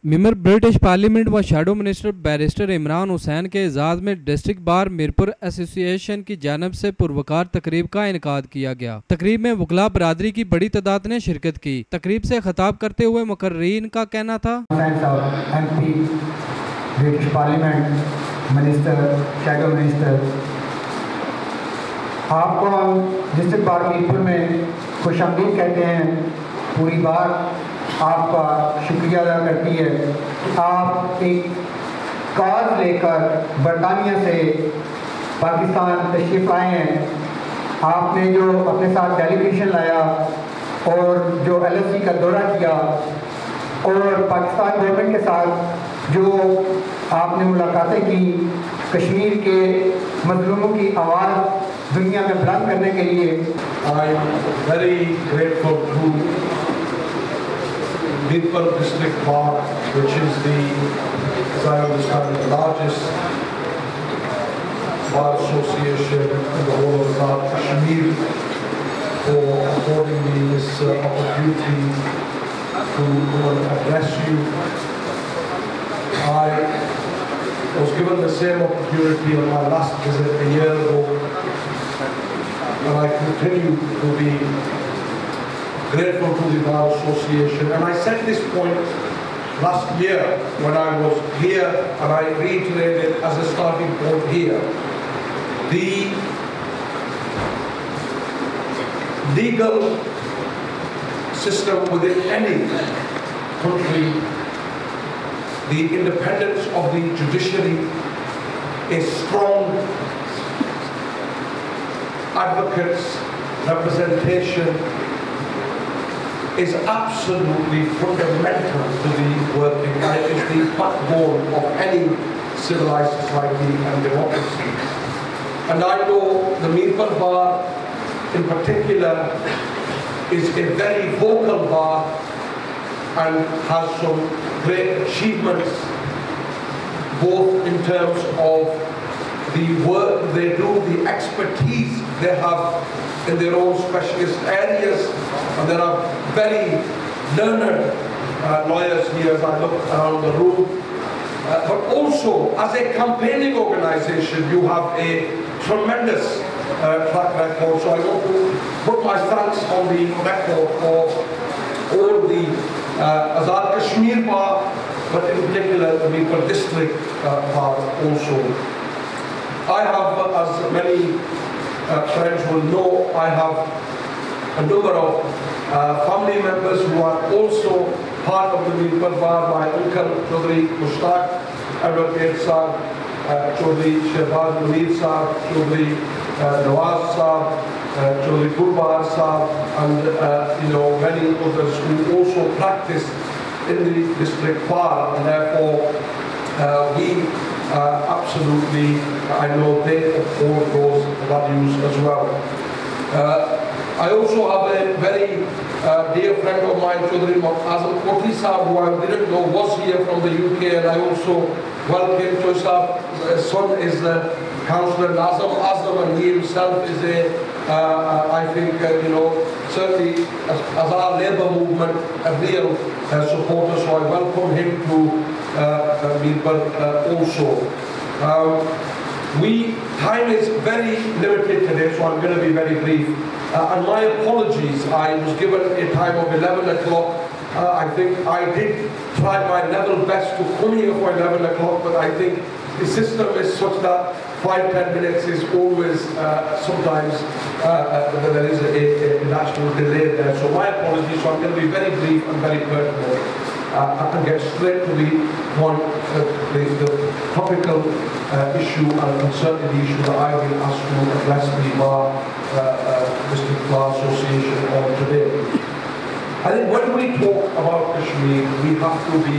Member British parliament व shadow minister barrister Imran Hussain के एजाज़ में डिस्ट्रिक्ट बार मिरपुर एसोसिएशन की जानब से पुरवकार तकरीब का इनकाद किया गया। तकरीब में वकला बरादरी की बड़ी तादाद ने शिरकत की। तकरीब से खिताब करते हुए मुकर्रीन का कहना था, MP, British parliament, minister, shadow minister, आपको हम डिस्ट्रिक्ट बार मिरपुर में खुशामदीद कहते हैं। पूरी बार आपका शुक्रिया अदा करती है। आप एक कार लेकर बरतानिया से पाकिस्तान तशरीफ़ आए हैं। आपने जो अपने साथ डेलीगेशन लाया और जो LSE का दौरा किया और पाकिस्तान गवर्नमेंट के साथ जो आपने मुलाकातें की, कश्मीर के मजलूमों की आवाज़ दुनिया में बुलंद करने के लिए, I am very grateful to Mirpur District Bar, which is the, as I understand, the largest bar association in the whole of South Kashmir, for affording me this opportunity to address you. I was given the same opportunity on my last visit a year ago, and I continue to be grateful to the Bar Association. And I said this point last year when I was here, and I reiterated as a starting point here. The legal system within any country, the independence of the judiciary, a strong advocates representation is absolutely fundamental to the working. It is the backbone of any civilized society and democracy. And I know the Mirpur Bar in particular is a very vocal bar and has some great achievements, both in terms of the work they do, the expertise they have in their own specialist areas, and there are very learned lawyers here as I look around the room. But also, as a campaigning organization, you have a tremendous track record. So I want to put my thanks on the record for all the Azad Kashmir Bar, but in particular the Mirpur District Bar also. I have, as many friends will know, I have a number of family members who are also part of the Mirpur Bar. My uncle Chaudhry Mushtaq Advocate Sahab, Chaudhry Shehbaz Munir Sahab, Chaudhry Nawaz Sahab, Chaudhry Gurbar Sahab, and many others who also practice in the district bar, and therefore we absolutely, I know they uphold those values as well. I also have a very dear friend of mine, Chaudhry Azam Koti Sahab, who I didn't know was here from the UK, and I also welcome Chaudhry Sahab. His son is the Councillor Azam, and he himself is I think, certainly as our labour movement, a real supporter, so I welcome him to Mirpur also. Time is very limited today, so I'm going to be very brief. And my apologies, I was given a time of 11 o'clock. I think I did try my level best to come here for 11 o'clock, but I think the system is such that 5-10 minutes is always, sometimes there is a natural delay there. So my apologies, so I'm going to be very brief and very pertinent. I can get straight to the topical issue and certainly the issue that I've been asked to address the District Bar Association on today. I think when we talk about Kashmir, we have to be,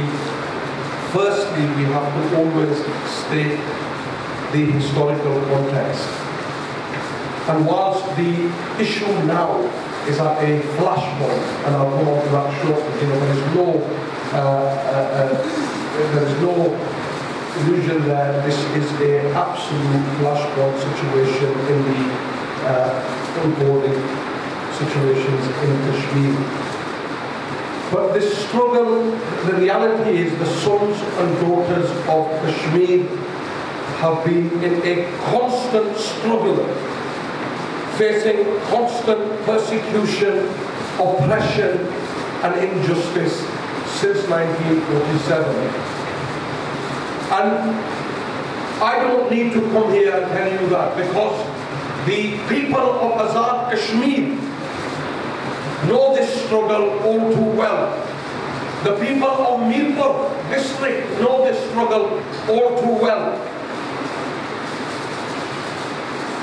firstly, we have to always state the historical context. And whilst the issue now is at a flashpoint, and I'll come on to that shortly, there is no illusion that this is an absolute flashpoint situation in the onboarding situations in Kashmir. But this struggle, the reality is the sons and daughters of Kashmir have been in a constant struggle, facing constant persecution, oppression and injustice since 1947. And I don't need to come here and tell you that, because the people of Azad Kashmir know this struggle all too well. The people of Mirpur district know this struggle all too well.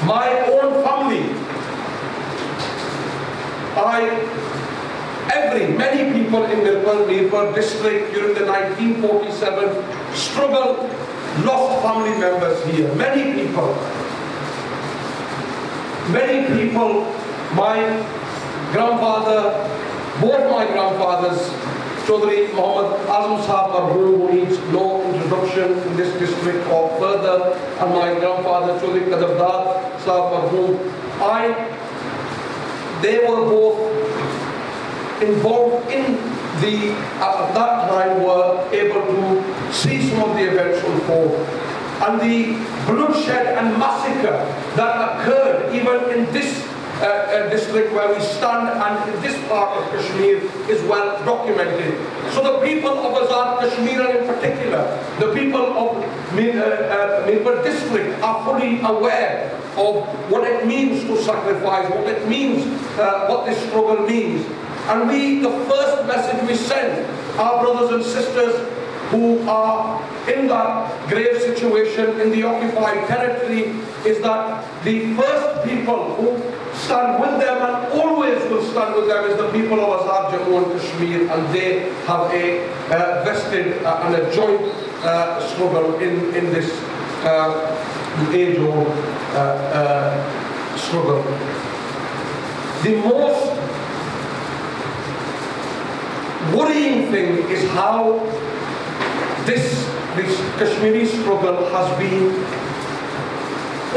My own family, many people in Mirpur district during the 1947 struggle lost family members here. Many people, my grandfather, both my grandfathers, Chaudhry Muhammad Azam Sahab Marhoom, who needs no introduction in this district or further, and my grandfather Chaudhry Qadardad Sahab Marhoom, they were both involved in at that time were able to see some of the events unfold. And the bloodshed and massacre that occurred even in this district where we stand and in this part of Kashmir is well documented. So the people of Azad Kashmir, and in particular the people of Mirpur district, are fully aware of what it means to sacrifice, what it means, what this struggle means. And the first message we send our brothers and sisters who are in that grave situation in the occupied territory is that the first people who stand with them and always will stand with them is the people of Azad Jammu and Kashmir, and they have a vested and a joint struggle in this age-old struggle. The most worrying thing is how this Kashmiri struggle has been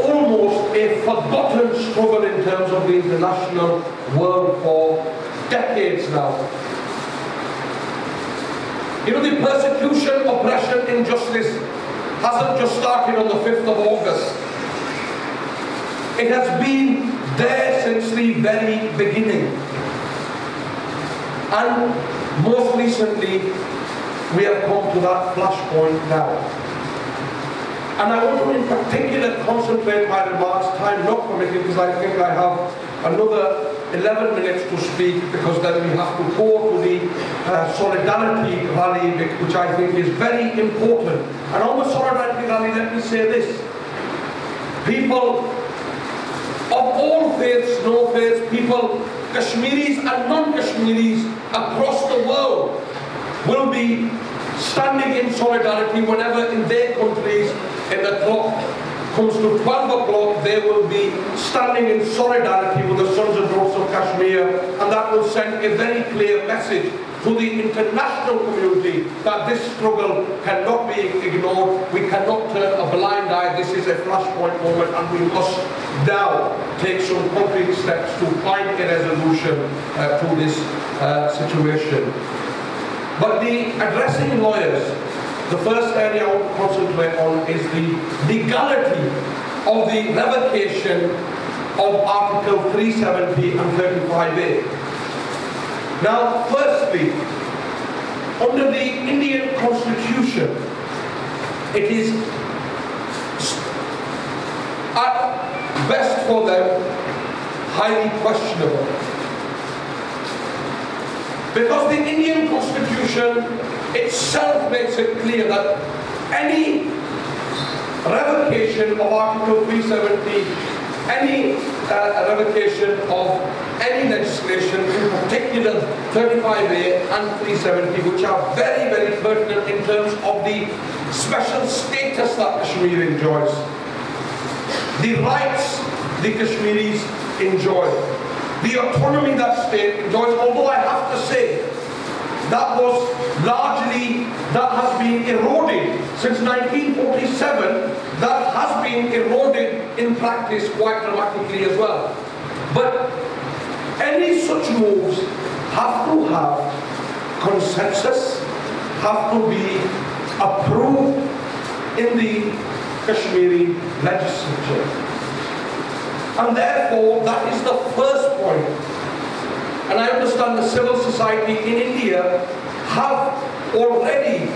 almost a forgotten struggle in terms of the international world for decades now. You know, the persecution, oppression, injustice hasn't just started on the 5th of August. It has been there since the very beginning. And most recently, we have come to that flashpoint now. And I want to in particular concentrate my remarks, time not permitting, because I think I have another 11 minutes to speak, because then we have to go to the solidarity rally, which I think is very important. And on the solidarity rally, let me say this. People of all faiths, no faiths, people, Kashmiris and non-Kashmiris across the world will be standing in solidarity whenever in their countries, in the clock comes to 12 o'clock, they will be standing in solidarity with the sons and daughters of Kashmir, and that will send a very clear message to the international community that this struggle cannot be ignored. We cannot turn a blind eye. This is a flashpoint moment, and we must now take some concrete steps to find a resolution to this situation. But the addressing lawyers, the first area I want to concentrate on is the legality of the revocation of Article 370 and 35A. Now, firstly, under the Indian Constitution, it is at best for them highly questionable. Because the Indian Constitution itself makes it clear that any revocation of Article 370, any revocation of any legislation, in particular 35A and 370, which are very, very pertinent in terms of the special status that Kashmir enjoys, the rights the Kashmiris enjoy, the autonomy that state enjoys, although I have to say that has been eroded since 1947, that has been eroded in practice quite dramatically as well. But any such moves have to have consensus, have to be approved in the Kashmiri legislature. And therefore, that is the first point. And I understand the civil society in India have already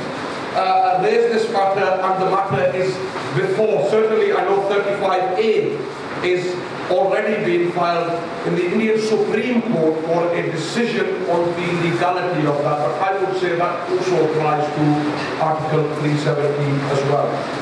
raised this matter, and the matter is before. Certainly, I know 35A is already being filed in the Indian Supreme Court for a decision on the legality of that. But I would say that also applies to Article 370 as well.